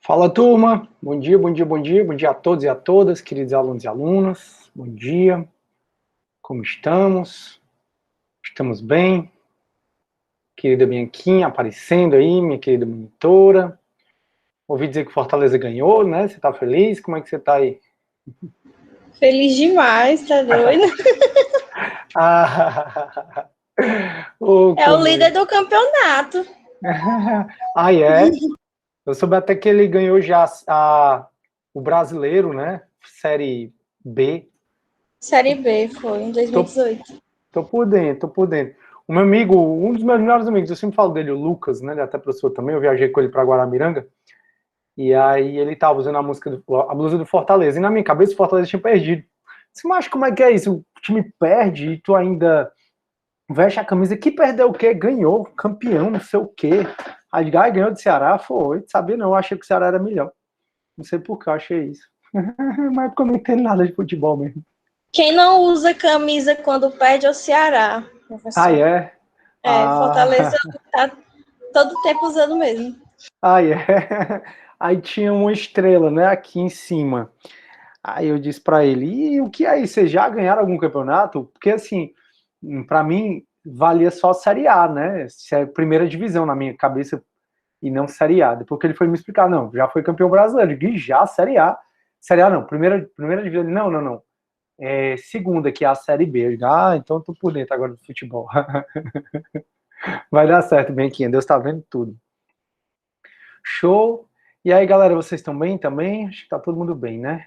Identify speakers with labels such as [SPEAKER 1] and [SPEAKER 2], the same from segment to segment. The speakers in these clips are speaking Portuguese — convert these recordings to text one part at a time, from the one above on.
[SPEAKER 1] Fala, turma. Bom dia, bom dia, bom dia. Bom dia a todos e a todas, queridos alunos e alunas. Bom dia. Como estamos? Estamos bem? Querida Bianquinha aparecendo aí, minha querida monitora. Ouvi dizer que Fortaleza ganhou, né? Você tá feliz? Como é que você tá aí?
[SPEAKER 2] Feliz demais, tá doido? É o líder do campeonato.
[SPEAKER 1] É? Eu soube até que ele ganhou já o brasileiro, né? Série B.
[SPEAKER 2] Série B, foi, em 2018.
[SPEAKER 1] Tô por dentro, tô por dentro. O meu amigo, um dos meus melhores amigos, eu sempre falo dele, o Lucas, né? Ele é até professor também, eu viajei com ele para Guaramiranga, e aí ele tava usando a blusa do Fortaleza, e na minha cabeça o Fortaleza tinha perdido. Você acha como é que é isso? O time perde e tu ainda veste a camisa, que perdeu o quê? Ganhou, campeão, não sei o quê. Aí ganhou do Ceará, foi, sabia não, eu achei que o Ceará era melhor. Não sei por que eu achei isso. Mas porque eu não entendo nada de futebol mesmo.
[SPEAKER 2] Quem não usa camisa quando perde é o Ceará, professor.
[SPEAKER 1] É?
[SPEAKER 2] Fortaleza tá todo tempo usando mesmo.
[SPEAKER 1] É. Aí tinha uma estrela, né, aqui em cima. Aí eu disse para ele, e o que é isso? Vocês já ganharam algum campeonato? Porque, assim, para mim, valia só Série A, né? Se é primeira divisão na minha cabeça e não Série A. Depois que ele foi me explicar, não, já foi campeão brasileiro. E já Série A. Série A não, primeira divisão. Não. É segunda, que é a Série B. Eu digo, então eu tô por dentro agora do futebol. Vai dar certo, bem aqui. Deus tá vendo tudo. Show! E aí, galera, vocês estão bem também? Acho que tá todo mundo bem, né?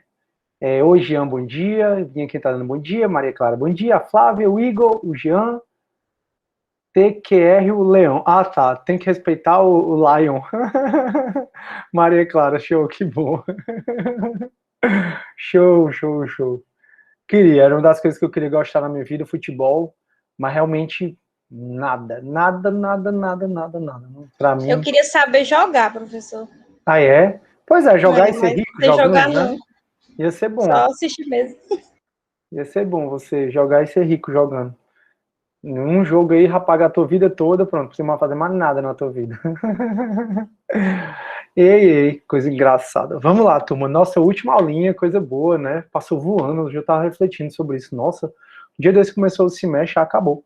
[SPEAKER 1] Oi, Jean, bom dia. Vinha quem tá dando bom dia. Maria Clara, bom dia. A Flávia, o Igor, o Jean. TQR, o Leão. Ah, tá. Tem que respeitar o Lion. Maria Clara, show, que bom. Show. Era uma das coisas que eu queria gostar na minha vida, futebol, mas realmente nada. Pra
[SPEAKER 2] Eu
[SPEAKER 1] mim.
[SPEAKER 2] queria saber jogar, professor.
[SPEAKER 1] É? Pois é, jogar e ser
[SPEAKER 2] Mas
[SPEAKER 1] rico
[SPEAKER 2] sem jogar,
[SPEAKER 1] jogando, né?
[SPEAKER 2] não.
[SPEAKER 1] Ia ser bom.
[SPEAKER 2] Só assistir mesmo.
[SPEAKER 1] Ia ser bom você jogar e ser rico jogando. Um jogo aí, rapaz, a tua vida toda, pronto, não precisa mais fazer mais nada na tua vida. Ei, coisa engraçada. Vamos lá, turma. Nossa última aulinha, coisa boa, né? Passou voando, hoje eu tava refletindo sobre isso. Nossa, o dia desse começou o semestre, já acabou.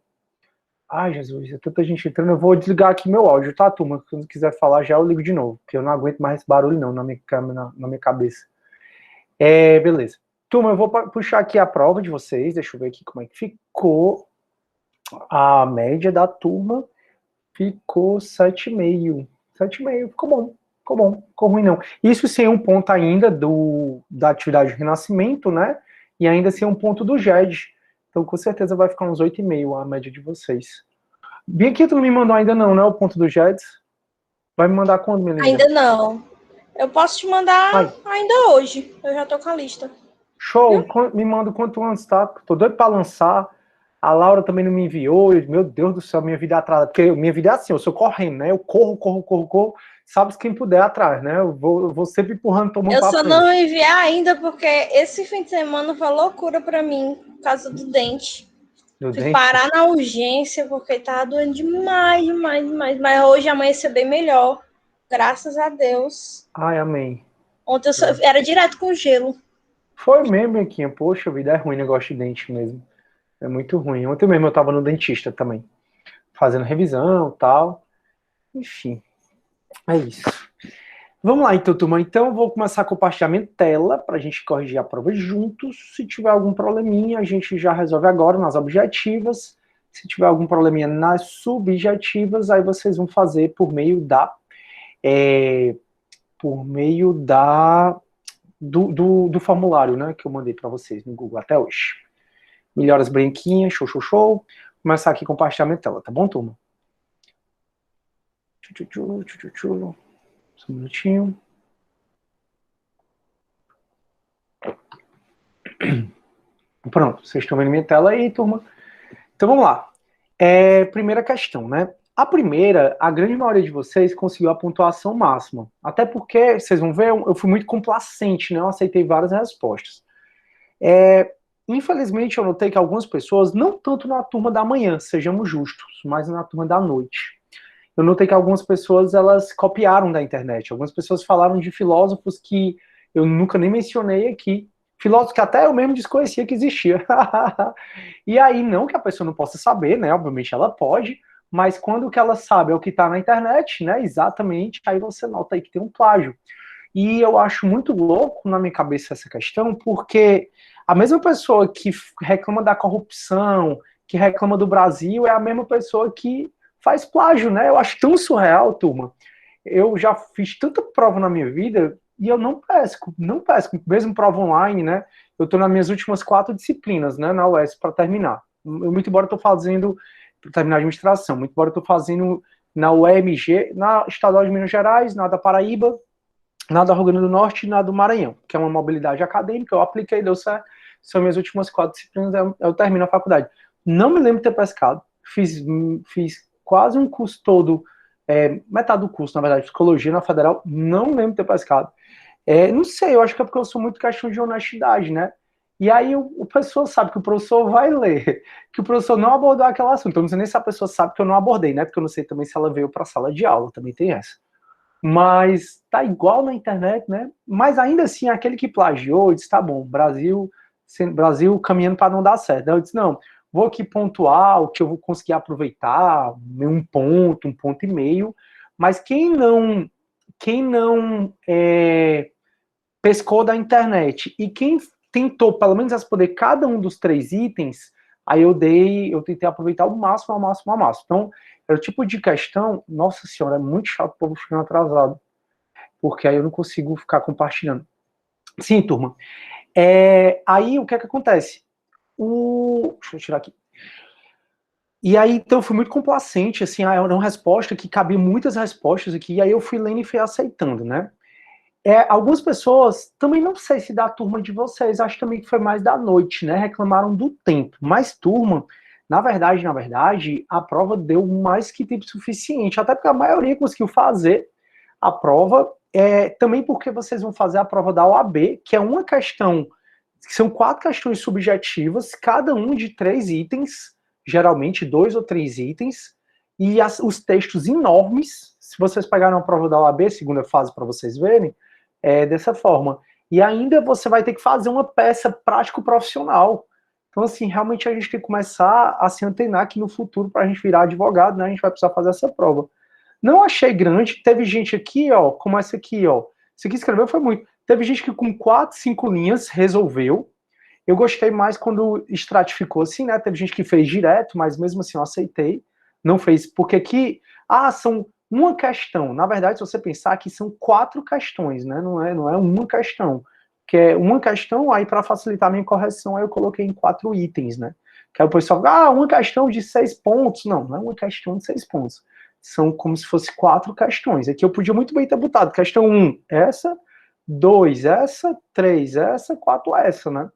[SPEAKER 1] Ai, Jesus, é tanta gente entrando. Eu vou desligar aqui meu áudio, tá, turma? Se quiser falar já, eu ligo de novo, porque eu não aguento mais esse barulho, não, na minha cabeça. Beleza. Turma, eu vou puxar aqui a prova de vocês. Deixa eu ver aqui como é que ficou. A média da turma ficou 7,5. 7,5, ficou ruim não. Isso sem um ponto ainda da atividade de renascimento, né? E ainda sem um ponto do GED. Então, com certeza vai ficar uns 8,5 a média de vocês. Bianquinha, tu não me mandou ainda não, né? O ponto do GED? Vai me mandar quando, Melinda?
[SPEAKER 2] Ainda não. Eu posso te mandar ainda hoje. Eu já tô com a lista.
[SPEAKER 1] Show, me manda o quanto antes, tá? Tô doido pra lançar. A Laura também não me enviou. Meu Deus do céu, minha vida é atrás. Porque minha vida é assim, eu sou correndo, né? Eu corro. Sabe quem puder atrás, né? Eu vou sempre empurrando todo mundo
[SPEAKER 2] Eu
[SPEAKER 1] pra
[SPEAKER 2] só
[SPEAKER 1] frente.
[SPEAKER 2] não enviar ainda porque esse fim de semana foi loucura pra mim, por causa do dente.
[SPEAKER 1] Do
[SPEAKER 2] Fui
[SPEAKER 1] dente?
[SPEAKER 2] parar na urgência porque tava doendo demais. Mas hoje amanheceu bem melhor. Graças a Deus.
[SPEAKER 1] Ai, amém.
[SPEAKER 2] Ontem era direto com gelo.
[SPEAKER 1] Foi mesmo, Bianquinha. Poxa, a vida é ruim negócio de dente mesmo. É muito ruim. Ontem mesmo eu tava no dentista também. Fazendo revisão e tal. Enfim, é isso. Vamos lá, então, turma. Então, eu vou começar compartilhamento de tela para a gente corrigir a prova juntos. Se tiver algum probleminha, a gente já resolve agora nas objetivas. Se tiver algum probleminha nas subjetivas, aí vocês vão fazer por meio do formulário, né, que eu mandei para vocês no Google até hoje. Melhoras branquinhas, show. Vou começar aqui compartilhamento de tela, tá bom, turma? Só um minutinho. Pronto, vocês estão vendo minha tela aí, turma. Então vamos lá. Primeira questão, né? A primeira, a grande maioria de vocês conseguiu a pontuação máxima. Até porque, vocês vão ver, eu fui muito complacente, né? Eu aceitei várias respostas. Infelizmente, eu notei que algumas pessoas, não tanto na turma da manhã, sejamos justos, mas na turma da noite. eu notei que algumas pessoas, elas copiaram da internet. Algumas pessoas falaram de filósofos que eu nunca nem mencionei aqui. Filósofos que até eu mesmo desconhecia que existia. E aí, não que a pessoa não possa saber, né? Obviamente ela pode, mas quando o que ela sabe é o que está na internet, né? Exatamente, aí você nota aí que tem um plágio. E eu acho muito louco na minha cabeça essa questão, porque a mesma pessoa que reclama da corrupção, que reclama do Brasil, é a mesma pessoa que faz plágio, né? Eu acho tão surreal, turma. Eu já fiz tanta prova na minha vida e eu não pesco, mesmo prova online, né? Eu estou nas minhas últimas 4 disciplinas, né, na UES para terminar. Muito embora eu estou fazendo, para terminar a administração, muito embora eu estou fazendo na UEMG, na Estadual de Minas Gerais, na da Paraíba, na do Rio Grande do Norte e na do Maranhão, que é uma mobilidade acadêmica, eu apliquei, deu certo, são minhas últimas 4 disciplinas, eu termino a faculdade. Não me lembro de ter pescado, fiz quase um curso todo, metade do curso, na verdade, psicologia na Federal, não lembro de ter pescado. Não sei, eu acho que é porque eu sou muito questão de honestidade, né? E aí o pessoa sabe que o professor vai ler, que o professor não abordou aquele assunto, então não sei nem se a pessoa sabe que eu não abordei, né? Porque eu não sei também se ela veio para a sala de aula, também tem essa. Mas tá igual na internet, né? Mas ainda assim, aquele que plagiou disse, tá bom, Brasil caminhando para não dar certo. Eu disse, não, vou aqui pontuar o que eu vou conseguir aproveitar, um ponto e meio, mas quem não pescou da internet e quem tentou, pelo menos, responder cada um dos 3 itens, aí eu tentei aproveitar o máximo, ao máximo, ao máximo. Então, é o tipo de questão, nossa senhora, é muito chato o povo ficando atrasado, porque aí eu não consigo ficar compartilhando. Sim, turma. Aí, o que é que acontece? Deixa eu tirar aqui. E aí, então, eu fui muito complacente, assim, era uma resposta que cabia muitas respostas aqui, e aí eu fui lendo e fui aceitando, né? Algumas pessoas, também não sei se da turma de vocês, acho também que foi mais da noite, né? Reclamaram do tempo. Mas turma, na verdade, a prova deu mais que tempo suficiente, até porque a maioria conseguiu fazer a prova, também porque vocês vão fazer a prova da OAB, que é uma questão, são 4 questões subjetivas, cada um de 3 itens, geralmente 2 ou 3 itens, e os textos enormes, se vocês pegaram a prova da OAB, segunda fase para vocês verem, dessa forma. E ainda você vai ter que fazer uma peça prático-profissional. Então, assim, realmente a gente tem que começar a se antenar que no futuro, para a gente virar advogado, né, a gente vai precisar fazer essa prova. Não achei grande, teve gente aqui, ó, como essa aqui, ó. Isso aqui escreveu foi muito. Teve gente que com 4, 5 linhas resolveu. Eu gostei mais quando estratificou assim, né? Teve gente que fez direto, mas mesmo assim eu aceitei. Não fez, porque aqui, são uma questão. Na verdade, se você pensar que são 4 questões, né? Não é uma questão. Que é uma questão, aí para facilitar a minha correção, aí eu coloquei em 4 itens, né? Que aí o pessoal fala, uma questão de 6 pontos. Não é uma questão de 6 pontos. São como se fosse 4 questões. Aqui eu podia muito bem ter botado questão 1, essa, 2, essa, 3, essa, 4, essa, né?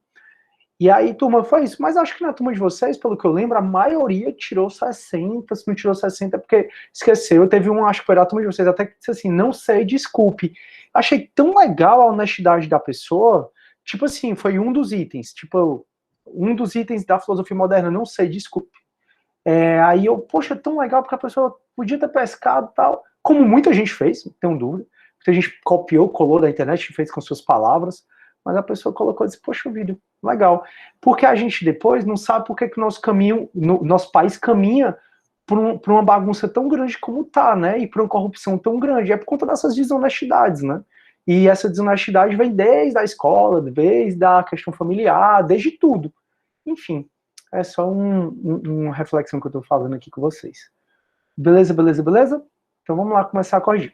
[SPEAKER 1] E aí, turma, foi isso. Mas acho que na turma de vocês, pelo que eu lembro, a maioria tirou 60, se não tirou 60 é porque esqueceu. Teve um, acho que foi da turma de vocês, até que disse assim, não sei, desculpe. Achei tão legal a honestidade da pessoa, tipo assim, foi um dos itens, tipo, um dos itens da filosofia moderna, não sei, desculpe. Aí eu, poxa, tão legal, porque a pessoa podia ter pescado e tal, como muita gente fez, não tenho dúvida. Muita gente copiou, colou da internet e fez com suas palavras, mas a pessoa colocou e disse, poxa, vídeo, legal. Porque a gente depois não sabe por que o nosso caminho, nosso país caminha por uma bagunça tão grande como tá, né? E por uma corrupção tão grande. É por conta dessas desonestidades, né? E essa desonestidade vem desde a escola, desde a questão familiar, desde tudo. Enfim, é só uma reflexão que eu estou fazendo aqui com vocês. Beleza, beleza, beleza? Então vamos lá começar a corrigir.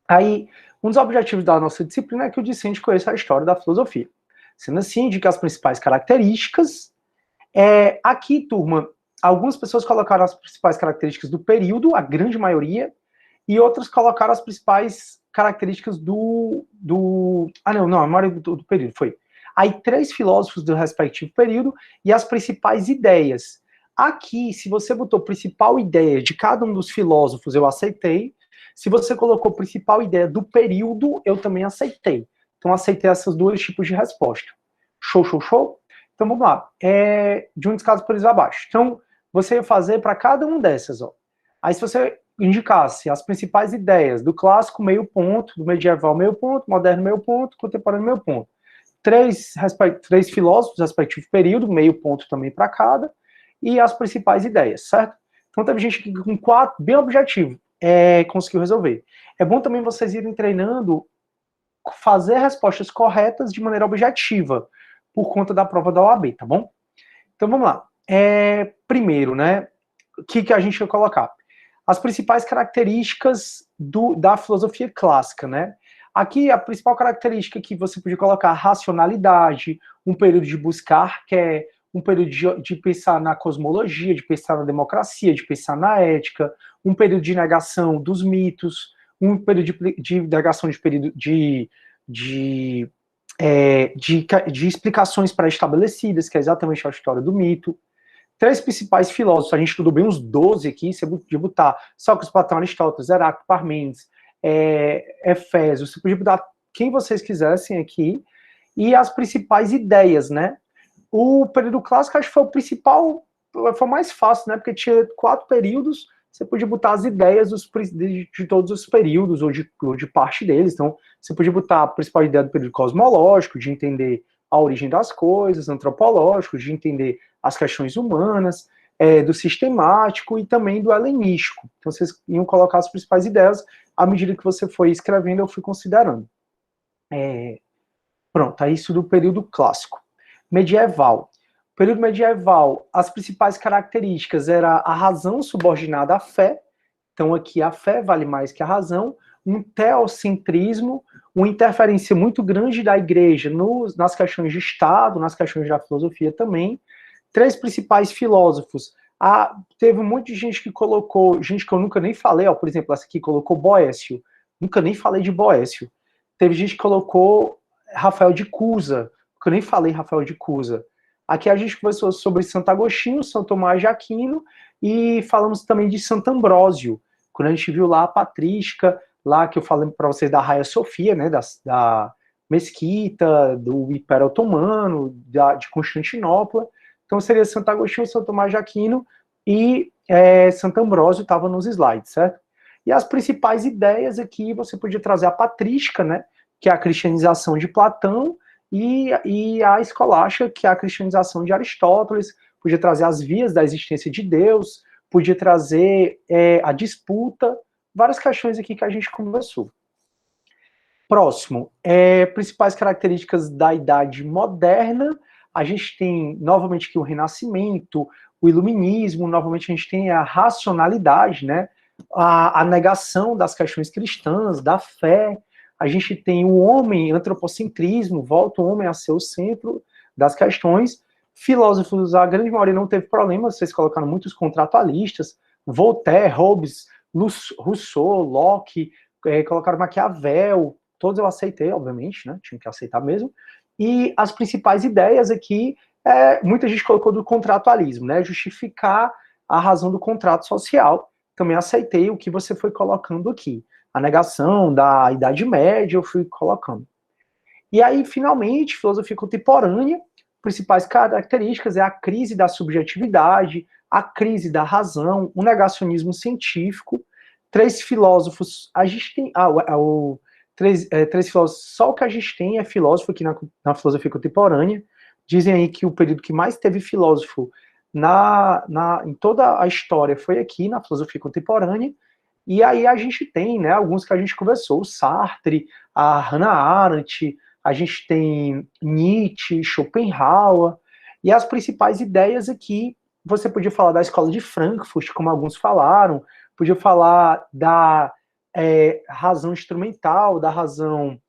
[SPEAKER 1] Aí, um dos objetivos da nossa disciplina é que o discente conheça a história da filosofia. Sendo assim, indica as principais características. Aqui, turma, algumas pessoas colocaram as principais características do período, a grande maioria, e outras colocaram as principais características a maioria do período foi. Aí, 3 filósofos do respectivo período e as principais ideias. Aqui, se você botou principal ideia de cada um dos filósofos, eu aceitei. Se você colocou principal ideia do período, eu também aceitei. Então, aceitei esses 2 tipos de resposta. Show, show, show? Então, vamos lá. De um descaso por isso abaixo. Então, você ia fazer para cada um dessas, ó. Aí, se você indicasse as principais ideias do clássico, meio ponto, do medieval, meio ponto, moderno, meio ponto, contemporâneo, meio ponto. Três filósofos, respectivo período, meio ponto também para cada, e as principais ideias, certo? Então teve gente que com 4, bem objetivo, conseguiu resolver. É bom também vocês irem treinando fazer respostas corretas de maneira objetiva, por conta da prova da OAB, tá bom? Então vamos lá. Primeiro, né, o que a gente vai colocar? As principais características da filosofia clássica, né? Aqui a principal característica que você podia colocar, racionalidade, um período de buscar, que é um período de pensar na cosmologia, de pensar na democracia, de pensar na ética, um período de negação dos mitos, um período de negação de explicações pré-estabelecidas, que é exatamente a história do mito. 3 principais filósofos, a gente estudou bem uns 12 aqui, você podia botar Sócrates, Platão, Aristóteles, Heráclito, Parmênides, Efésio, você podia botar quem vocês quisessem aqui, e as principais ideias, né? O período clássico, acho que foi o principal, foi o mais fácil, né? Porque tinha 4 períodos, você podia botar as ideias de todos os períodos, ou de parte deles. Então, você podia botar a principal ideia do período cosmológico, de entender a origem das coisas, antropológico, de entender as questões humanas, do sistemático e também do helenístico. Então, vocês iam colocar as principais ideias, à medida que você foi escrevendo, eu fui considerando. Pronto, é isso do período clássico. Medieval. Período medieval, as principais características era a razão subordinada à fé, então aqui a fé vale mais que a razão, um teocentrismo, uma interferência muito grande da igreja nas questões de Estado, nas questões da filosofia também. 3 principais filósofos. Teve um monte de gente que colocou, gente que eu nunca nem falei, ó, por exemplo, essa aqui colocou Boécio, nunca nem falei de Boécio. Teve gente que colocou Rafael de Cusa, que eu nem falei Rafael de Cusa. Aqui a gente conversou sobre Santo Agostinho, São Tomás de Aquino, e falamos também de Santo Ambrósio, quando a gente viu lá a patrística, lá que eu falei para vocês da Hagia Sofia, né, da Mesquita, do Império Otomano, de Constantinopla. Então seria Santo Agostinho, São Tomás de Aquino e Santo Ambrósio estava nos slides, certo? E as principais ideias aqui, você podia trazer a patrística, né, que é a cristianização de Platão, e a escolástica, que é a cristianização de Aristóteles, podia trazer as vias da existência de Deus, podia trazer a disputa, várias questões aqui que a gente conversou. Próximo, principais características da Idade Moderna, a gente tem novamente aqui o Renascimento, o Iluminismo, novamente a gente tem a racionalidade, né? A negação das questões cristãs, da fé, a gente tem o homem, antropocentrismo, volta o homem a ser o centro das questões. Filósofos, a grande maioria não teve problema, vocês colocaram muitos contratualistas, Voltaire, Hobbes, Rousseau, Locke, colocaram Maquiavel, todos eu aceitei, obviamente, né? Tinha que aceitar mesmo. E as principais ideias aqui, muita gente colocou do contratualismo, né? Justificar a razão do contrato social. Também aceitei o que você foi colocando aqui. A negação da Idade Média, eu fui colocando. E aí, finalmente, filosofia contemporânea, principais características é a crise da subjetividade, a crise da razão, o negacionismo científico. 3 filósofos, a gente tem... três filósofos, só o que a gente tem é filósofo aqui na filosofia contemporânea. Dizem aí que o período que mais teve filósofo em toda a história foi aqui, na filosofia contemporânea. E aí a gente tem, né, alguns que a gente conversou, o Sartre, a Hannah Arendt, a gente tem Nietzsche, Schopenhauer, e as principais ideias aqui, você podia falar da escola de Frankfurt, como alguns falaram, podia falar da razão instrumental, da razão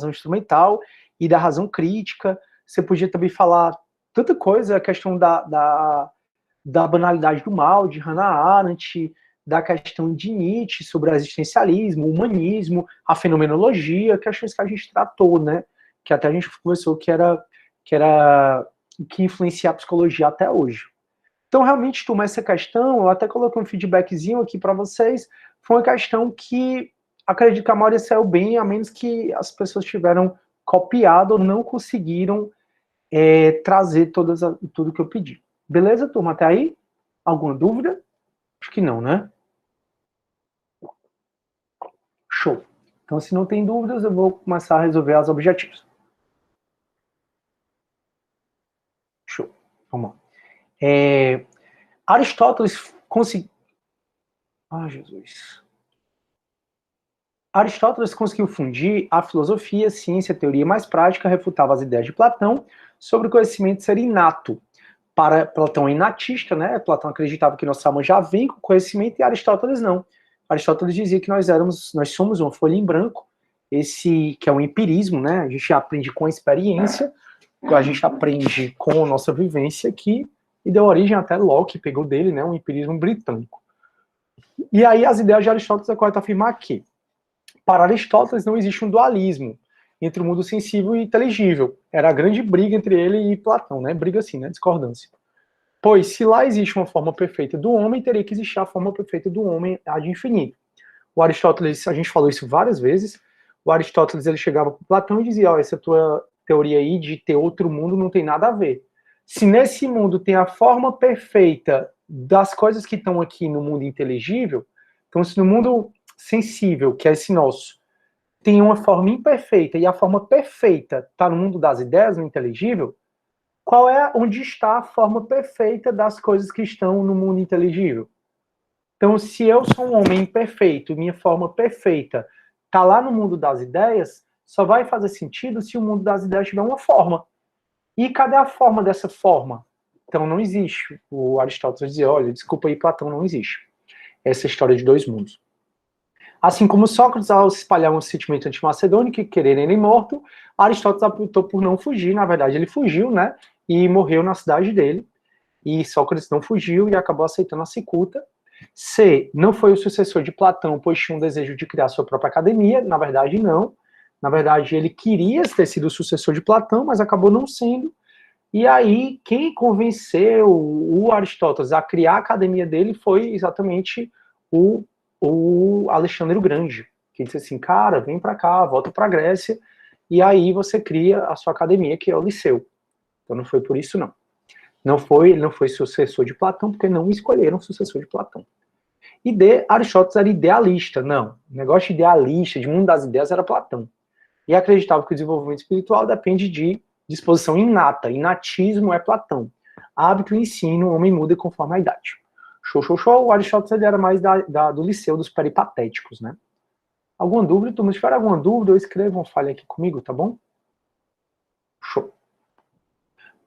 [SPEAKER 1] instrumental e da razão crítica. Você podia também falar tanta coisa, a questão da banalidade do mal, de Hannah Arendt, da questão de Nietzsche sobre o existencialismo, o humanismo, a fenomenologia, questões que a gente tratou, né? Que até a gente conversou que influencia a psicologia até hoje. Então, realmente, turma, essa questão, eu até coloquei um feedbackzinho aqui para vocês, foi uma questão que acredito que a maioria saiu bem, a menos que as pessoas tiveram copiado ou não conseguiram trazer tudo que eu pedi. Beleza, turma? Até aí? Alguma dúvida? Acho que não, né? Show. Então, se não tem dúvidas, eu vou começar a resolver as objetivos. Show. Vamos lá. Aristóteles conseguiu... Ah, Jesus. Aristóteles conseguiu fundir a filosofia, a ciência, a teoria mais prática, refutava as ideias de Platão sobre o conhecimento ser inato. Para Platão é inatista, né? Platão acreditava que nossa alma já vem com conhecimento e Aristóteles não. Aristóteles dizia que nós somos uma folha em branco, esse que é um empirismo, né? A gente aprende com a experiência, a gente aprende com a nossa vivência aqui, e deu origem até Locke, pegou dele, né? Um empirismo britânico. E aí as ideias de Aristóteles é correto afirmar que para Aristóteles não existe um dualismo entre o mundo sensível e inteligível. Era a grande briga entre ele e Platão, né? Briga assim, né? Discordância. Pois se lá existe uma forma perfeita do homem, teria que existir a forma perfeita do homem ad infinito. O Aristóteles, a gente falou isso várias vezes, o Aristóteles ele chegava para Platão e dizia, ó, essa tua teoria aí de ter outro mundo não tem nada a ver. Se nesse mundo tem a forma perfeita das coisas que estão aqui no mundo inteligível, então se no mundo sensível, que é esse nosso, tem uma forma imperfeita e a forma perfeita está no mundo das ideias, no inteligível, onde está a forma perfeita das coisas que estão no mundo inteligível? Então, se eu sou um homem imperfeito e minha forma perfeita está lá no mundo das ideias, só vai fazer sentido se o mundo das ideias tiver uma forma. E cadê a forma dessa forma? Então não existe. O Aristóteles dizia, olha, desculpa aí, Platão, não existe. Essa história de dois mundos. Assim como Sócrates, ao espalhar um sentimento antimacedônico e querer ele morto, Aristóteles optou por não fugir, na verdade ele fugiu, né, e morreu na cidade dele, e Sócrates não fugiu e acabou aceitando a cicuta. C, não foi o sucessor de Platão, pois tinha um desejo de criar sua própria academia, na verdade não, na verdade ele queria ter sido o sucessor de Platão, mas acabou não sendo, e aí quem convenceu o Aristóteles a criar a academia dele foi exatamente o Alexandre o Grande, que disse assim, cara, vem para cá, volta para a Grécia, e aí você cria a sua academia, que é o Liceu. Então não foi por isso, não. Não foi sucessor de Platão, porque não escolheram sucessor de Platão. E D, Aristóteles era idealista. Não, o negócio idealista, de mundo das ideias, era Platão. E acreditava que o desenvolvimento espiritual depende de disposição inata. Inatismo é Platão. Hábito e ensino, o homem muda conforme a idade. Show, show, show. O Aristóteles ele era mais do Liceu dos peripatéticos, né? Alguma dúvida? Se tiver alguma dúvida, eu escrevo uma falha aqui comigo, tá bom? Show.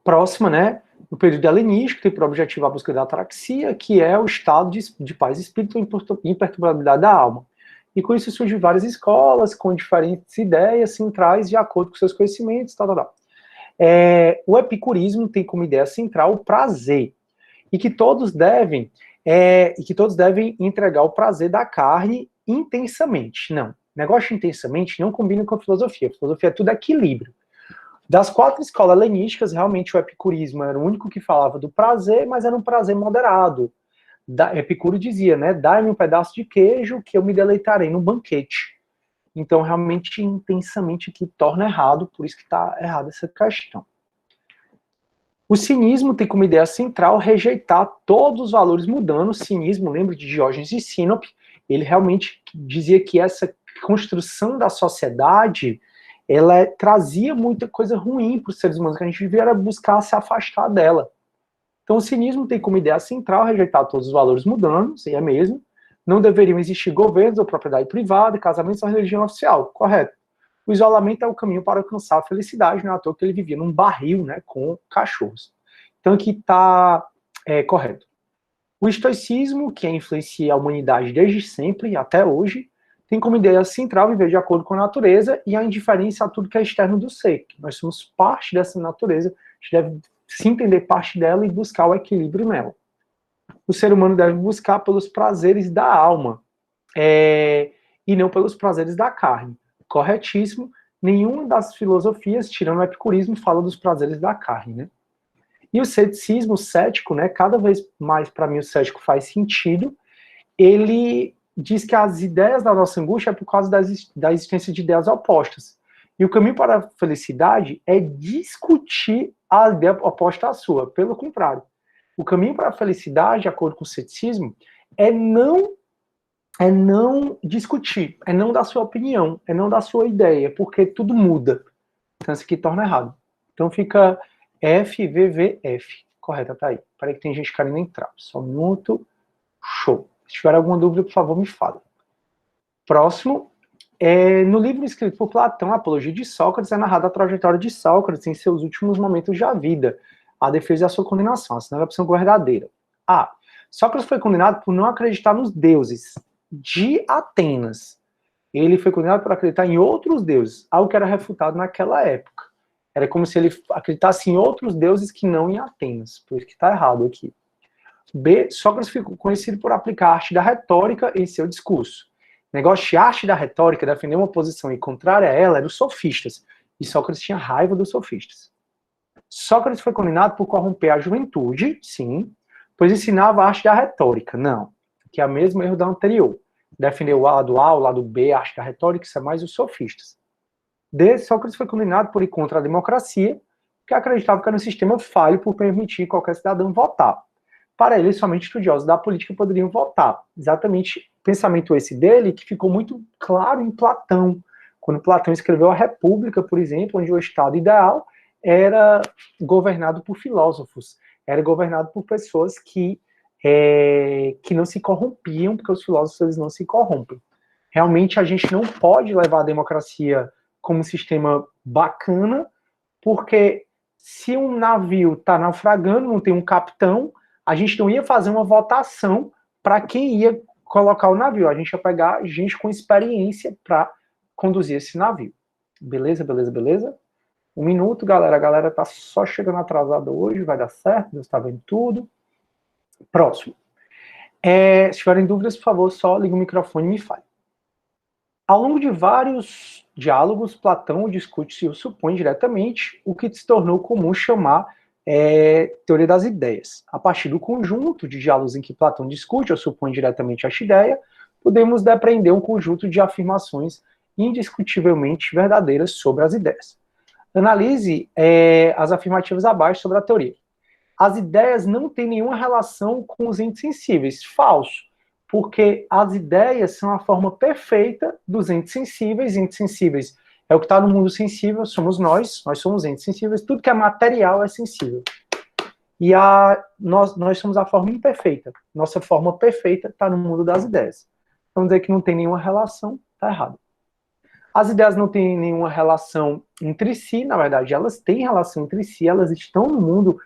[SPEAKER 1] Próxima, né? No período helenístico, tem por objetivo a busca da ataraxia, que é o estado de paz, espírito e imperturbabilidade da alma. E com isso surgem várias escolas com diferentes ideias centrais de acordo com seus conhecimentos, tal, tal, tal. O epicurismo tem como ideia central o prazer, e que todos devem entregar o prazer da carne intensamente. Não, negócio intensamente não combina com a filosofia. A filosofia é tudo equilíbrio. Das 4 escolas helenísticas, realmente o epicurismo era o único que falava do prazer, mas era um prazer moderado. Epicuro dizia, né, dai-me um pedaço de queijo que eu me deleitarei no banquete. Então, realmente, intensamente, que torna errado, por isso que está errada essa questão. O cinismo tem como ideia central rejeitar todos os valores mudando. O cinismo, lembro de Diógenes de Sinope, ele realmente dizia que essa construção da sociedade, ela trazia muita coisa ruim para os seres humanos, que a gente devia buscar se afastar dela. Então o cinismo tem como ideia central rejeitar todos os valores mundanos, e é mesmo, não deveriam existir governos ou propriedade privada, casamentos ou religião oficial, correto. O isolamento é o caminho para alcançar a felicidade, não é à toa que ele vivia num barril, né, com cachorros. Então aqui está correto. O estoicismo, que influencia a humanidade desde sempre, até hoje, tem como ideia central viver de acordo com a natureza e a indiferença a tudo que é externo do ser. Nós somos parte dessa natureza, a gente deve se entender parte dela e buscar o equilíbrio nela. O ser humano deve buscar pelos prazeres da alma e não pelos prazeres da carne. Corretíssimo. Nenhuma das filosofias, tirando o epicurismo, fala dos prazeres da carne, né? E o ceticismo, o cético, né? Cada vez mais, para mim, o cético faz sentido. Ele diz que as ideias da nossa angústia é por causa da existência de ideias opostas. E o caminho para a felicidade é discutir a ideia oposta à sua. Pelo contrário, o caminho para a felicidade, de acordo com o ceticismo, é não discutir, é não dar sua opinião, é não dar sua ideia, porque tudo muda. Então isso aqui torna errado. Então fica FVVF. Correto, tá aí. Peraí que tem gente querendo entrar. Só um minuto. Show. Se tiver alguma dúvida, por favor, me fala. Próximo. No livro escrito por Platão, Apologia de Sócrates, é narrada a trajetória de Sócrates em seus últimos momentos da vida, a defesa da sua condenação, assinando a opção verdadeira. A. Sócrates foi condenado por não acreditar nos deuses de Atenas. Ele foi condenado por acreditar em outros deuses, algo que era refutado naquela época. Era como se ele acreditasse em outros deuses que não em Atenas. Por isso que está errado aqui. B. Sócrates ficou conhecido por aplicar a arte da retórica em seu discurso. O negócio de arte da retórica, defender uma posição e contrária a ela, eram os sofistas. E Sócrates tinha raiva dos sofistas. Sócrates foi condenado por corromper a juventude, sim, pois ensinava a arte da retórica. Não, que é o mesmo erro da anterior. Defender o lado A, o lado B, a arte da retórica, isso é mais os sofistas. D. Sócrates foi condenado por ir contra a democracia, que acreditava que era um sistema falho por permitir qualquer cidadão votar. Para ele, somente estudiosos da política poderiam votar. Exatamente o pensamento esse dele, que ficou muito claro em Platão. Quando Platão escreveu a República, por exemplo, onde o Estado ideal era governado por filósofos, era governado por pessoas que não se corrompiam, porque os filósofos eles não se corrompem. Realmente a gente não pode levar a democracia como um sistema bacana, porque se um navio está naufragando, não tem um capitão, a gente não ia fazer uma votação para quem ia colocar o navio. A gente ia pegar gente com experiência para conduzir esse navio. Beleza, beleza, beleza? 1 minuto, galera. A galera tá só chegando atrasada hoje. Vai dar certo. Deus está vendo tudo. Próximo. Se tiverem dúvidas, por favor, só liga o microfone e me fale. Ao longo de vários diálogos, Platão discute e supõe diretamente o que se tornou comum chamar teoria das ideias. A partir do conjunto de diálogos em que Platão discute ou supõe diretamente esta ideia, podemos depreender um conjunto de afirmações indiscutivelmente verdadeiras sobre as ideias. Analise as afirmativas abaixo sobre a teoria. As ideias não têm nenhuma relação com os entes sensíveis. Falso. Porque as ideias são a forma perfeita dos entes sensíveis. Entes sensíveis é o que está no mundo sensível, somos nós somos entes sensíveis, tudo que é material é sensível. E nós somos a forma imperfeita. Nossa forma perfeita está no mundo das ideias. Vamos dizer que não tem nenhuma relação, está errado. As ideias não têm nenhuma relação entre si, na verdade, elas têm relação entre si, elas estão no mundo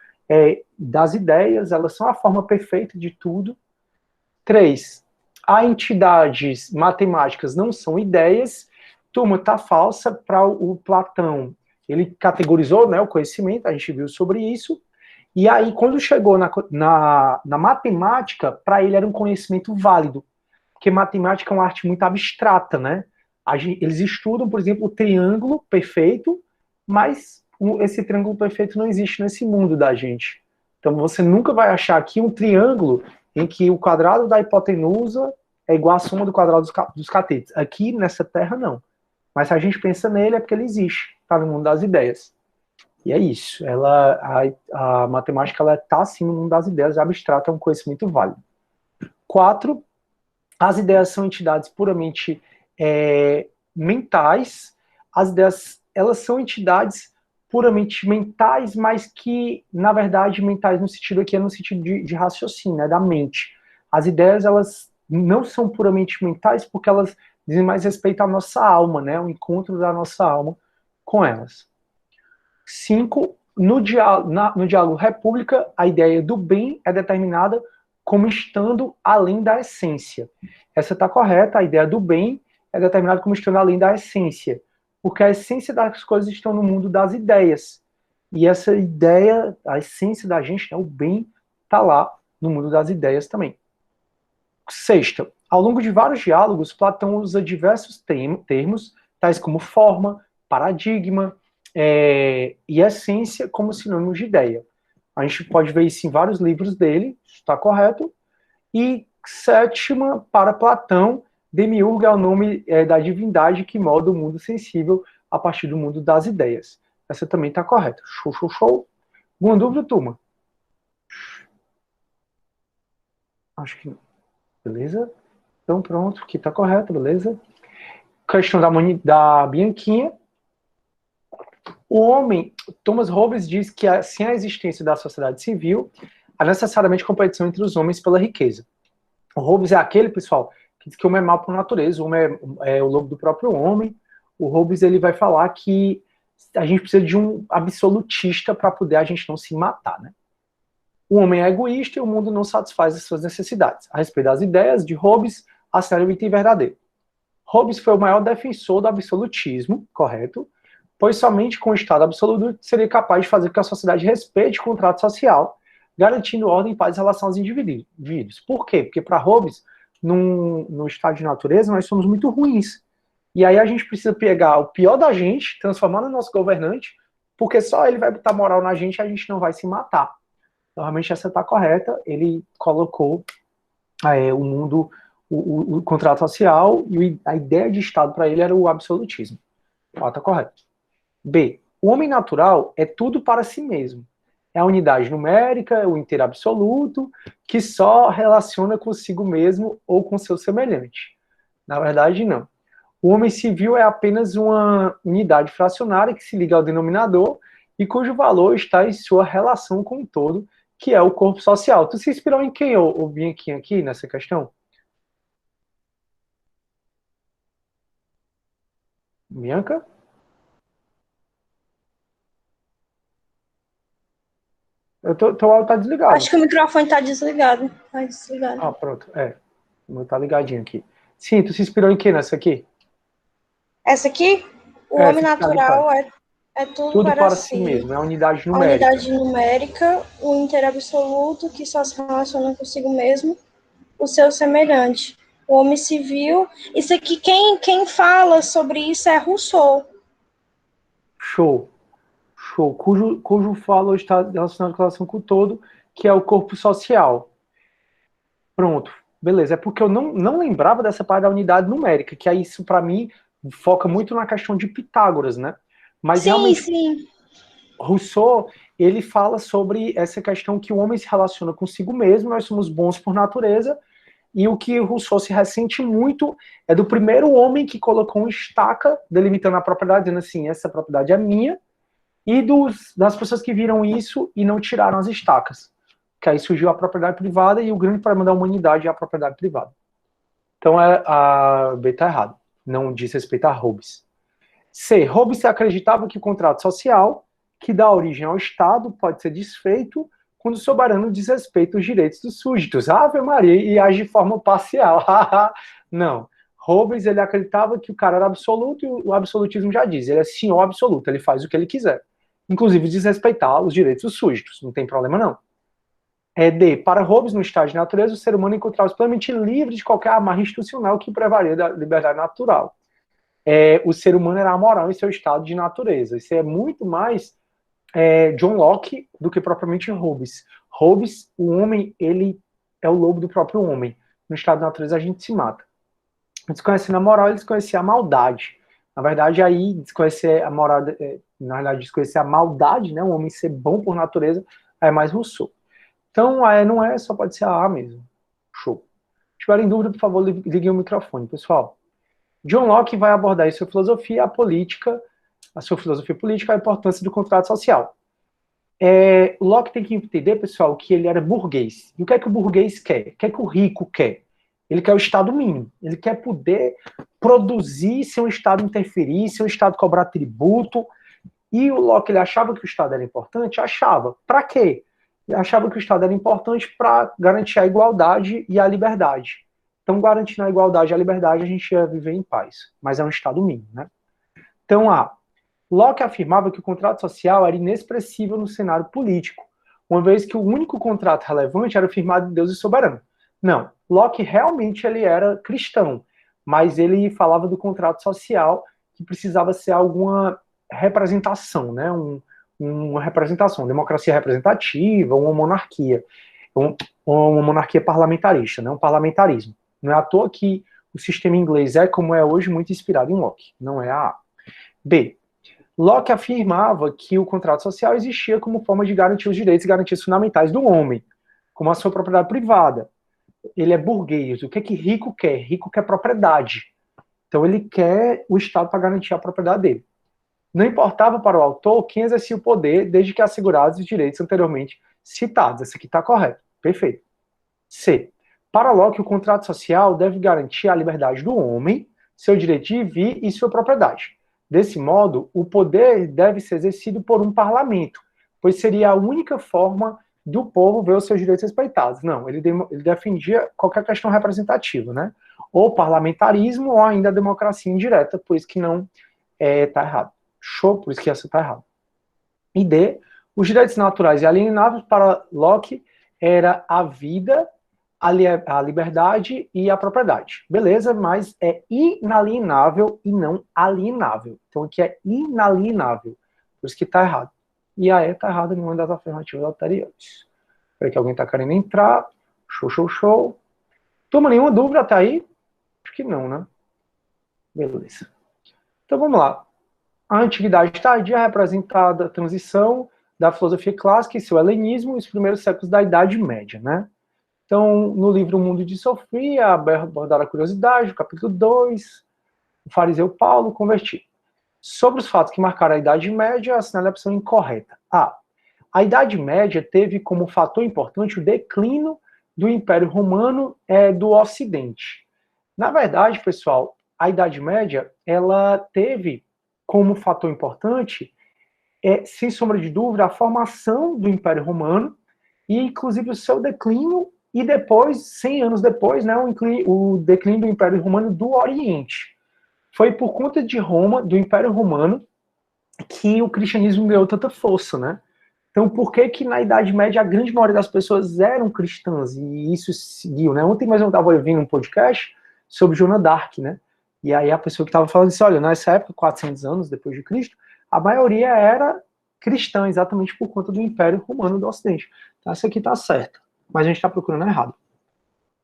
[SPEAKER 1] das ideias, elas são a forma perfeita de tudo. 3. As entidades matemáticas não são ideias. Turma, tá falsa para o Platão. Ele categorizou, né, o conhecimento, a gente viu sobre isso. E aí, quando chegou na matemática, para ele era um conhecimento válido. Porque matemática é uma arte muito abstrata, né? Eles estudam, por exemplo, o triângulo perfeito, mas esse triângulo perfeito não existe nesse mundo da gente. Então, você nunca vai achar aqui um triângulo em que o quadrado da hipotenusa é igual à soma do quadrado dos catetos. Aqui, nessa Terra, não. Mas se a gente pensa nele, é porque ele existe. Está no mundo das ideias. E é isso. A matemática está, sim, no mundo das ideias. Abstrato é um conhecimento válido. 4. As ideias são entidades puramente mentais. As ideias, elas são entidades puramente mentais, mas que, na verdade, mentais no sentido aqui é no sentido de raciocínio, né, da mente. As ideias, elas não são puramente mentais porque elas dizem mais respeito à nossa alma, né, o encontro da nossa alma com elas. 5. No diálogo República, a ideia do bem é determinada como estando além da essência. Essa está correta, a ideia do bem é determinada como estando além da essência. Porque a essência das coisas estão no mundo das ideias. E essa ideia, a essência da gente, né, o bem, está lá no mundo das ideias também. 6. Ao longo de vários diálogos, Platão usa diversos termos, tais como forma, paradigma e essência, como sinônimos de ideia. A gente pode ver isso em vários livros dele, está correto. E 7, para Platão, Demiurgo é o nome da divindade que molda o mundo sensível a partir do mundo das ideias. Essa também está correta. Show, show, show. Alguma dúvida, turma? Acho que não. Beleza? Então pronto, aqui tá correto, beleza? Questão da Bianquinha. O homem, Thomas Hobbes diz que sem a existência da sociedade civil, há necessariamente competição entre os homens pela riqueza. O Hobbes é aquele, pessoal, que diz que o homem é mau por natureza, o homem é o lobo do próprio homem. O Hobbes ele vai falar que a gente precisa de um absolutista para poder a gente não se matar, né? O homem é egoísta e o mundo não satisfaz as suas necessidades. A respeito das ideias de Hobbes, a sério e verdadeiro. Hobbes foi o maior defensor do absolutismo, correto? Pois somente com o Estado absoluto seria capaz de fazer com que a sociedade respeite o contrato social, garantindo ordem e paz em relação aos indivíduos. Por quê? Porque para Hobbes, no estado de natureza, nós somos muito ruins. E aí a gente precisa pegar o pior da gente, transformar no nosso governante, porque só ele vai botar moral na gente e a gente não vai se matar. Então, realmente, essa está correta. Ele colocou o mundo, o contrato social e a ideia de Estado para ele era o absolutismo. Está correto. B. O homem natural é tudo para si mesmo. É a unidade numérica, o inteiro absoluto, que só relaciona consigo mesmo ou com seu semelhante. Na verdade, não. O homem civil é apenas uma unidade fracionária que se liga ao denominador e cujo valor está em sua relação com o todo, que é o corpo social. Tu se inspirou em quem, ô Bianquinha, aqui nessa questão? Bianca? Teu áudio tá desligado.
[SPEAKER 2] Acho que o microfone tá desligado. Tá desligado.
[SPEAKER 1] Ah, pronto. O meu tá ligadinho aqui. Sim, tu se inspirou em quem nessa aqui?
[SPEAKER 2] Essa aqui, o homem
[SPEAKER 1] Essa que tá ali,
[SPEAKER 2] natural é tudo para
[SPEAKER 1] si mesmo, é a unidade
[SPEAKER 2] A
[SPEAKER 1] numérica.
[SPEAKER 2] unidade numérica, o inteiro absoluto, que só se relaciona consigo mesmo, o seu semelhante. O homem civil. Isso aqui, quem fala sobre isso é Rousseau.
[SPEAKER 1] Show. Cujo falo está relacionado com a relação com o todo, que é o corpo social. Pronto. Beleza. É porque eu não lembrava dessa parte da unidade numérica, que aí isso, para mim, foca muito na questão de Pitágoras, né? Mas realmente,
[SPEAKER 2] Sim.
[SPEAKER 1] Rousseau, ele fala sobre essa questão que o homem se relaciona consigo mesmo, nós somos bons por natureza, e o que Rousseau se ressente muito é do primeiro homem que colocou uma estaca delimitando a propriedade, dizendo assim, essa propriedade é minha, e das pessoas que viram isso e não tiraram as estacas. Que aí surgiu a propriedade privada e o grande problema da humanidade é a propriedade privada. Então a B está errado. Não diz respeito a Hobbes. C. Hobbes acreditava que o contrato social, que dá origem ao Estado, pode ser desfeito quando o soberano desrespeita os direitos dos súditos. Ave Maria, e age de forma parcial. Não. Hobbes, ele acreditava que o cara era absoluto, e o absolutismo já diz, ele é senhor absoluto, ele faz o que ele quiser. Inclusive desrespeitar os direitos dos súditos, não tem problema não. D. Para Hobbes, no estado de natureza, o ser humano encontrava-se plenamente livre de qualquer amarra institucional que prevaria da liberdade natural. O ser humano era amoral em seu estado de natureza. Isso é muito mais John Locke do que propriamente Hobbes. Hobbes, o homem, ele é o lobo do próprio homem. No estado de natureza, a gente se mata. Desconhecendo a moral, ele desconhecia a maldade. Na verdade, aí, desconhecer a moral, na verdade, desconhecer a maldade, né, o homem ser bom por natureza, é mais Rousseau. Então, não é, só pode ser a A mesmo. Show. Se tiverem dúvida, por favor, liguem o microfone, pessoal. John Locke vai abordar em sua filosofia política, a importância do contrato social. Locke tem que entender, pessoal, que ele era burguês. E o que é que o burguês quer? O que é que o rico quer? Ele quer o Estado mínimo. Ele quer poder produzir sem o Estado interferir, sem o Estado cobrar tributo. E o Locke, ele achava que o Estado era importante? Achava. Para quê? Ele achava que o Estado era importante para garantir a igualdade e a liberdade. Então, garantindo a igualdade e a liberdade, a gente ia viver em paz. Mas é um Estado mínimo, né? Então, Locke afirmava que o contrato social era inexpressível no cenário político, uma vez que o único contrato relevante era o firmado de Deus e soberano. Não, Locke realmente ele era cristão, mas ele falava do contrato social que precisava ser alguma representação, né? Uma representação, democracia representativa, uma monarquia, uma monarquia parlamentarista, né? Um parlamentarismo. Não é à toa que o sistema inglês é como é hoje, muito inspirado em Locke. Não é a A. B. Locke afirmava que o contrato social existia como forma de garantir os direitos e garantias fundamentais do homem, como a sua propriedade privada. ele é burguês. O que é que rico quer? Rico quer propriedade. Então ele quer o Estado para garantir a propriedade dele. Não importava para o autor quem exercia o poder, desde que assegurados os direitos anteriormente citados. Esse aqui está correto. Perfeito. C. Para Locke, o contrato social deve garantir a liberdade do homem, seu direito de vir e sua propriedade. Desse modo, o poder deve ser exercido por um parlamento, pois seria a única forma do povo ver os seus direitos respeitados. Não, ele defendia qualquer questão representativa, né? Ou parlamentarismo, ou ainda a democracia indireta, por isso que não está errado. Show, por isso que essa está errada. E D, os direitos naturais e alienáveis para Locke era a vida, a liberdade e a propriedade. Beleza, mas é inalienável e não alienável. Então aqui é inalienável, por isso que está errado. E a E está errada em uma das afirmativas anteriores. Espero que alguém está querendo entrar. Show, show, show. Turma, nenhuma dúvida até aí? Acho que não, né? Beleza. Então vamos lá. A antiguidade tardia é representada a transição da filosofia clássica e seu helenismo e os primeiros séculos da Idade Média, né? Então, no livro O Mundo de Sofia, abordar a curiosidade, capítulo 2, o fariseu Paulo convertido. Sobre os fatos que marcaram a Idade Média, assinale a opção incorreta. A Idade Média teve como fator importante o declínio do Império Romano do Ocidente. Na verdade, pessoal, a Idade Média, ela teve como fator importante, sem sombra de dúvida, a formação do Império Romano e, inclusive, o seu declínio e depois, 100 anos depois, né, o declínio do Império Romano do Oriente. Foi por conta de Roma, do Império Romano, que o cristianismo ganhou tanta força, né? Então, por que que na Idade Média a grande maioria das pessoas eram cristãs? E isso seguiu, né? Ontem mesmo eu estava ouvindo um podcast sobre Joana d'Arc, né? E aí a pessoa que estava falando assim, olha, nessa época, 400 anos depois de Cristo, a maioria era cristã, exatamente por conta do Império Romano do Ocidente. Então, essa aqui está certa, mas a gente está procurando errado.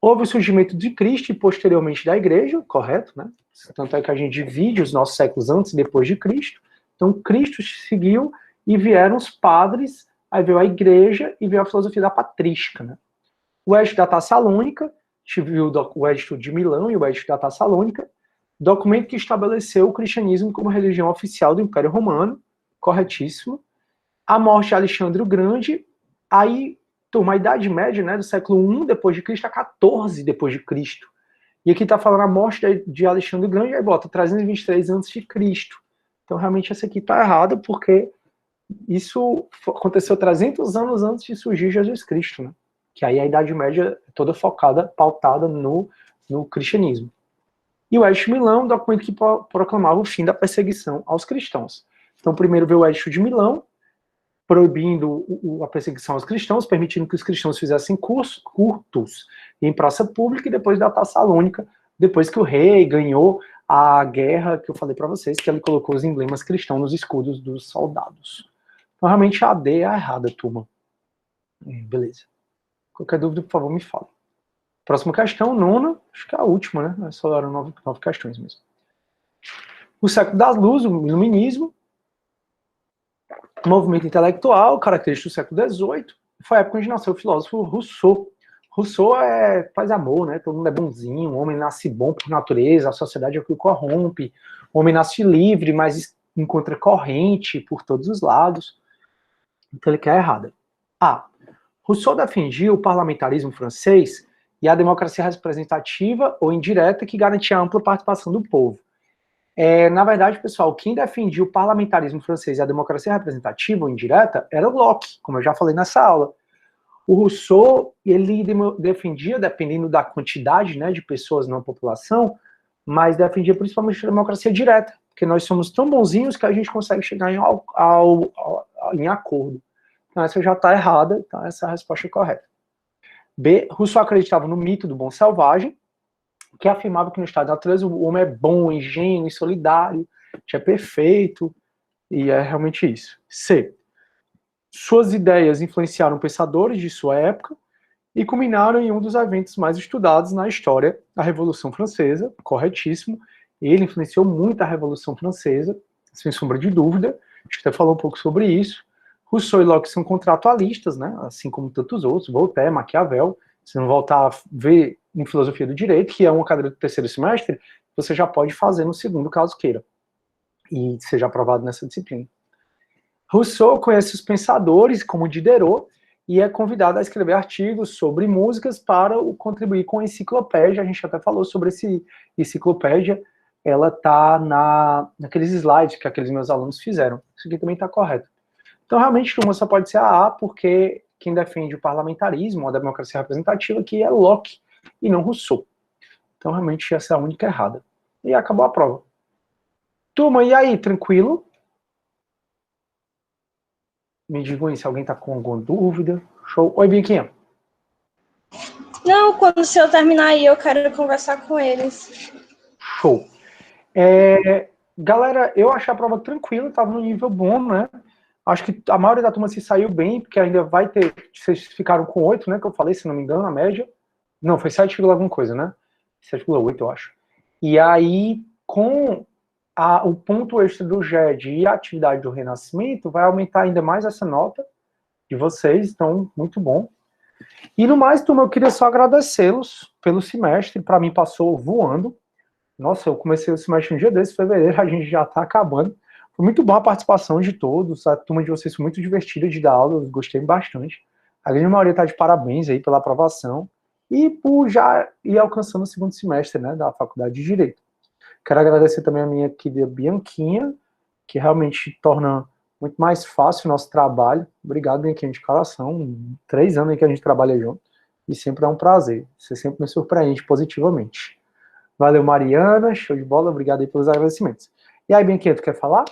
[SPEAKER 1] Houve o surgimento de Cristo e posteriormente da Igreja, correto, né? Tanto é que a gente divide os nossos séculos antes e depois de Cristo. Então, Cristo seguiu e vieram os padres, aí veio a Igreja e veio a filosofia da patrística, né? O Edito da Tessalônica, viu o Edito de Milão e o Edito da Tessalônica, documento que estabeleceu o cristianismo como religião oficial do Império Romano, corretíssimo. A morte de Alexandre o Grande, aí, turma, a Idade Média, né, do século I depois de Cristo a 14 depois de Cristo. E aqui está falando a morte de Alexandre o Grande, aí bota 323 antes de Cristo. Então, realmente, essa aqui está errada, porque isso aconteceu 300 anos antes de surgir Jesus Cristo, né? Que aí a Idade Média é toda focada, pautada no cristianismo. E o Edito de Milão, um documento que proclamava o fim da perseguição aos cristãos. Então, primeiro veio o Edito de Milão, proibindo a perseguição aos cristãos, permitindo que os cristãos fizessem cultos em praça pública, e depois da Tessalônica, depois que o rei ganhou a guerra que eu falei para vocês, que ele colocou os emblemas cristãos nos escudos dos soldados. Então, realmente, a D é a errada, turma. Beleza. Qualquer dúvida, por favor, me fale. Próxima questão, nona, acho que é a última, né? Só eram 9 questões mesmo. O século das luzes, o iluminismo, movimento intelectual, característico do século XVIII, foi a época onde nasceu o filósofo Rousseau. Rousseau faz amor, né? Todo mundo é bonzinho, o homem nasce bom por natureza, a sociedade é o que o corrompe, o homem nasce livre, mas encontra corrente por todos os lados. Então ele quer a errada. Rousseau defendia o parlamentarismo francês e a democracia representativa ou indireta que garantia a ampla participação do povo. Na verdade, pessoal, quem defendia o parlamentarismo francês e a democracia representativa ou indireta era o Locke, como eu já falei nessa aula. O Rousseau, ele defendia, dependendo da quantidade, né, de pessoas na população, mas defendia principalmente a democracia direta, porque nós somos tão bonzinhos que a gente consegue chegar em acordo. Então essa já está errada, então essa é a resposta correta. B. Rousseau acreditava no mito do bom selvagem, que afirmava que no estado da natureza o homem é bom, ingênuo e solidário, que é perfeito, e é realmente isso. C. Suas ideias influenciaram pensadores de sua época e culminaram em um dos eventos mais estudados na história, a Revolução Francesa, corretíssimo. Ele influenciou muito a Revolução Francesa, sem sombra de dúvida, a gente até falou um pouco sobre isso. Rousseau e Locke são contratualistas, né, assim como tantos outros, Voltaire, Maquiavel, Se não voltar a ver em filosofia do direito, que é uma cadeira do terceiro semestre, você já pode fazer no segundo, caso queira, e seja aprovado nessa disciplina. Rousseau conhece os pensadores, como Diderot, e é convidado a escrever artigos sobre músicas para contribuir com a enciclopédia. A gente até falou sobre esse enciclopédia, ela está naqueles slides que aqueles meus alunos fizeram. Isso aqui também está correto. Então, realmente, turma, só pode ser a A, porque quem defende o parlamentarismo, a democracia representativa, que é Locke e não Rousseau. Então, realmente, essa é a única errada. E acabou a prova. Turma, e aí, tranquilo? Me digam aí se alguém está com alguma dúvida. Show. Oi, Bianquinha.
[SPEAKER 2] Não, quando o senhor terminar aí, eu quero conversar com eles.
[SPEAKER 1] Show. Galera, eu achei a prova tranquila, estava no nível bom, né? Acho que a maioria da turma se saiu bem, porque ainda vai ter. Vocês ficaram com 8, né? Que eu falei, se não me engano, a média. Não, foi 7, alguma coisa, né? 7,8, eu acho. E aí, com o ponto extra do GED e a atividade do Renascimento, vai aumentar ainda mais essa nota de vocês, então, muito bom. E no mais, turma, eu queria só agradecê-los pelo semestre, para mim passou voando. Nossa, eu comecei o semestre um dia desse, fevereiro, a gente já está acabando. Foi muito boa a participação de todos, a turma de vocês foi muito divertida de dar aula, eu gostei bastante. A grande maioria está de parabéns aí pela aprovação e por já ir alcançando o segundo semestre, né, da Faculdade de Direito. Quero agradecer também a minha querida Bianquinha, que realmente torna muito mais fácil o nosso trabalho. Obrigado, Bianquinha, de coração. 3 anos aí que a gente trabalha junto e sempre é um prazer. Você sempre me surpreende positivamente. Valeu, Mariana, show de bola, obrigado aí pelos agradecimentos. E aí, Bianquinha, tu quer falar?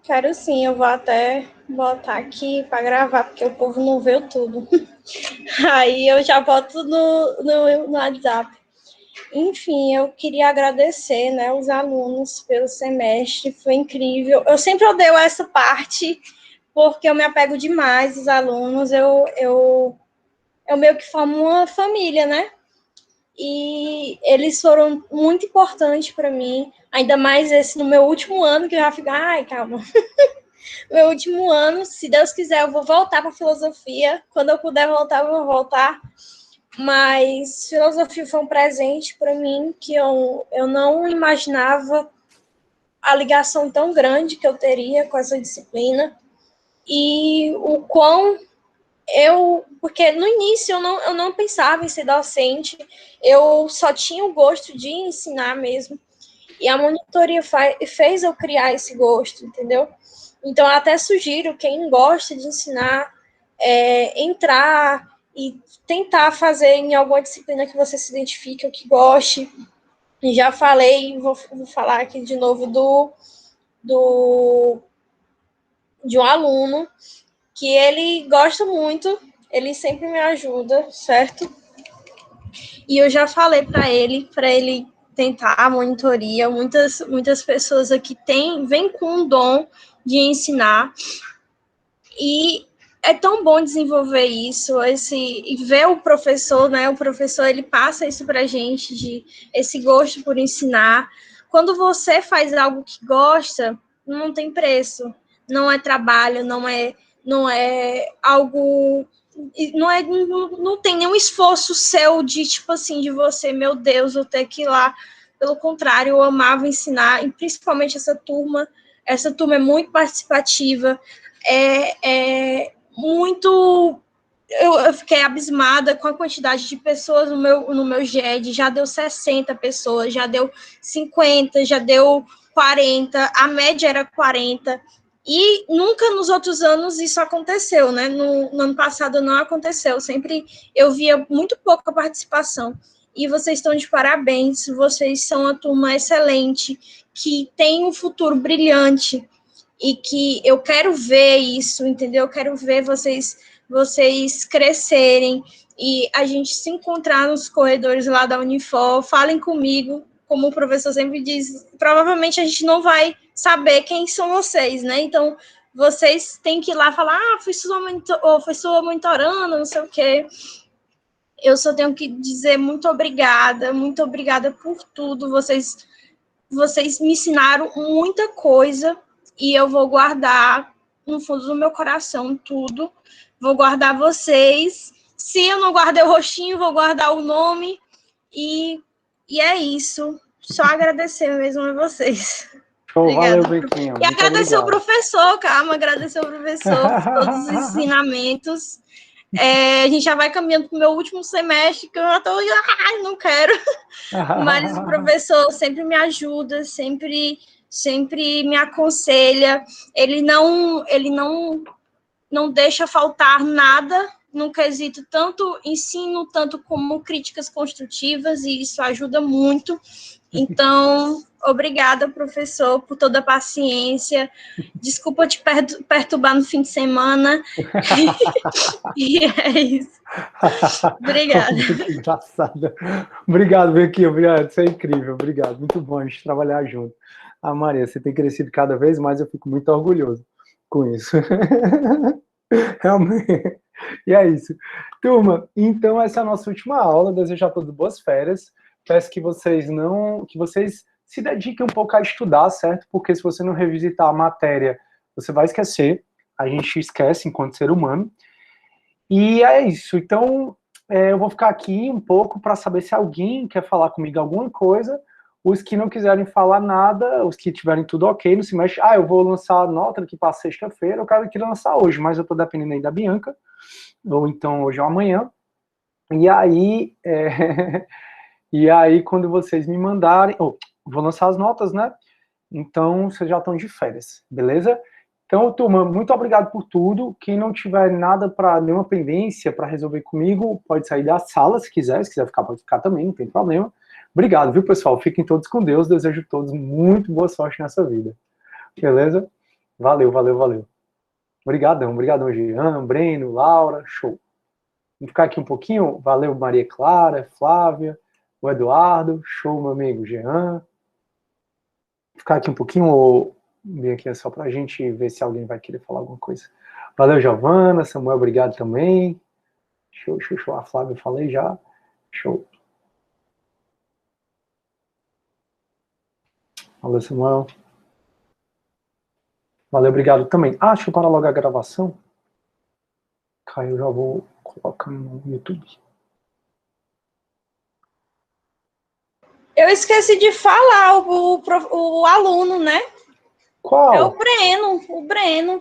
[SPEAKER 2] Quero sim, eu vou até botar aqui para gravar, porque o povo não vê tudo. Aí eu já boto no WhatsApp. Enfim, eu queria agradecer, né, os alunos pelo semestre, foi incrível. Eu sempre odeio essa parte, porque eu me apego demais aos alunos, eu meio que formo uma família, né? E eles foram muito importantes para mim, ainda mais esse no meu último ano, que eu já fico, ai, calma. Meu último ano, se Deus quiser, eu vou voltar para filosofia. Quando eu puder voltar, eu vou voltar. Mas filosofia foi um presente para mim que eu não imaginava a ligação tão grande que eu teria com essa disciplina. E o quão porque no início eu não pensava em ser docente, eu só tinha o gosto de ensinar mesmo. E a monitoria fez eu criar esse gosto, entendeu? Então, eu até sugiro quem gosta de ensinar, entrar e tentar fazer em alguma disciplina que você se identifique ou que goste. Já falei, vou falar aqui de novo de um aluno que ele gosta muito, ele sempre me ajuda, certo? E eu já falei para ele tentar a monitoria. Muitas pessoas aqui vêm com um dom de ensinar. E é tão bom desenvolver isso, e ver o professor, né? O professor, ele passa isso para a gente, esse gosto por ensinar. Quando você faz algo que gosta, não tem preço. Não é trabalho, não é algo... Não tem nenhum esforço seu de, tipo assim, de você, meu Deus, eu ter que ir lá. Pelo contrário, eu amava ensinar, e principalmente essa turma. Essa turma é muito participativa, muito... Eu fiquei abismada com a quantidade de pessoas no meu GED, já deu 60 pessoas, já deu 50, já deu 40, a média era 40, e nunca nos outros anos isso aconteceu, né? No ano passado não aconteceu, sempre eu via muito pouca participação, e vocês estão de parabéns, vocês são uma turma excelente, que tem um futuro brilhante, e que eu quero ver isso, entendeu? Eu quero ver vocês crescerem e a gente se encontrar nos corredores lá da Unifor. Falem comigo, como o professor sempre diz, provavelmente a gente não vai saber quem são vocês, né? Então, vocês têm que ir lá falar, fui sua monitoranda, não sei o quê. Eu só tenho que dizer muito obrigada por tudo. Vocês me ensinaram muita coisa, e eu vou guardar no fundo do meu coração tudo. Vou guardar vocês Se eu não guardei o rostinho, vou guardar o nome. E é isso. Só agradecer mesmo a vocês.
[SPEAKER 1] Show, valeu,
[SPEAKER 2] Obrigada.
[SPEAKER 1] Bequinha.
[SPEAKER 2] E
[SPEAKER 1] Muito
[SPEAKER 2] agradecer o
[SPEAKER 1] obrigado.
[SPEAKER 2] professor, calma, agradecer o professor por todos os ensinamentos. A gente já vai caminhando para o meu último semestre, que eu já estou, não quero. Mas o professor sempre me ajuda, sempre me aconselha. Ele não deixa faltar nada no quesito tanto ensino, tanto como críticas construtivas, e isso ajuda muito. Então, obrigada, professor, por toda a paciência. Desculpa te perturbar no fim de semana. E é isso. Obrigada.
[SPEAKER 1] Muito engraçado. Obrigado, Bequinha. Obrigado. Isso é incrível. Obrigado. Muito bom a gente trabalhar junto. Ah, Maria, você tem crescido cada vez mais. Eu fico muito orgulhoso com isso. Realmente. E é isso. Turma, então essa é a nossa última aula. Desejo a todos boas férias. Peço que vocês se dediquem um pouco a estudar, certo? Porque se você não revisitar a matéria, você vai esquecer. A gente esquece enquanto ser humano. E é isso. Então, eu vou ficar aqui um pouco para saber se alguém quer falar comigo alguma coisa. Os que não quiserem falar nada, os que tiverem tudo ok, não se mexe. Eu vou lançar a nota aqui para sexta-feira, eu quero que lançar hoje, mas eu estou dependendo aí da Bianca, ou então hoje ou amanhã. E aí, e aí quando vocês me mandarem, vou lançar as notas, né? Então, vocês já estão de férias, beleza? Então, turma, muito obrigado por tudo. Quem não tiver nada para nenhuma pendência para resolver comigo, pode sair da sala se quiser ficar, pode ficar também, não tem problema. Obrigado, viu, pessoal? Fiquem todos com Deus. Desejo a todos muito boa sorte nessa vida. Beleza? Valeu, valeu, valeu. Obrigadão, Jean, Breno, Laura, show. Vamos ficar aqui um pouquinho. Valeu, Maria Clara, Flávia, o Eduardo, show, meu amigo Jean. Ficar aqui um pouquinho, bem aqui é só para a gente ver se alguém vai querer falar alguma coisa. Valeu, Giovana, Samuel, obrigado também. Show. A Flávia eu falei já. Show. Valeu, Samuel. Valeu, obrigado também. Deixa eu parar logo a gravação. Aí eu já vou colocando no YouTube.
[SPEAKER 2] Eu esqueci de falar o aluno, né?
[SPEAKER 1] Qual?
[SPEAKER 2] É o Breno.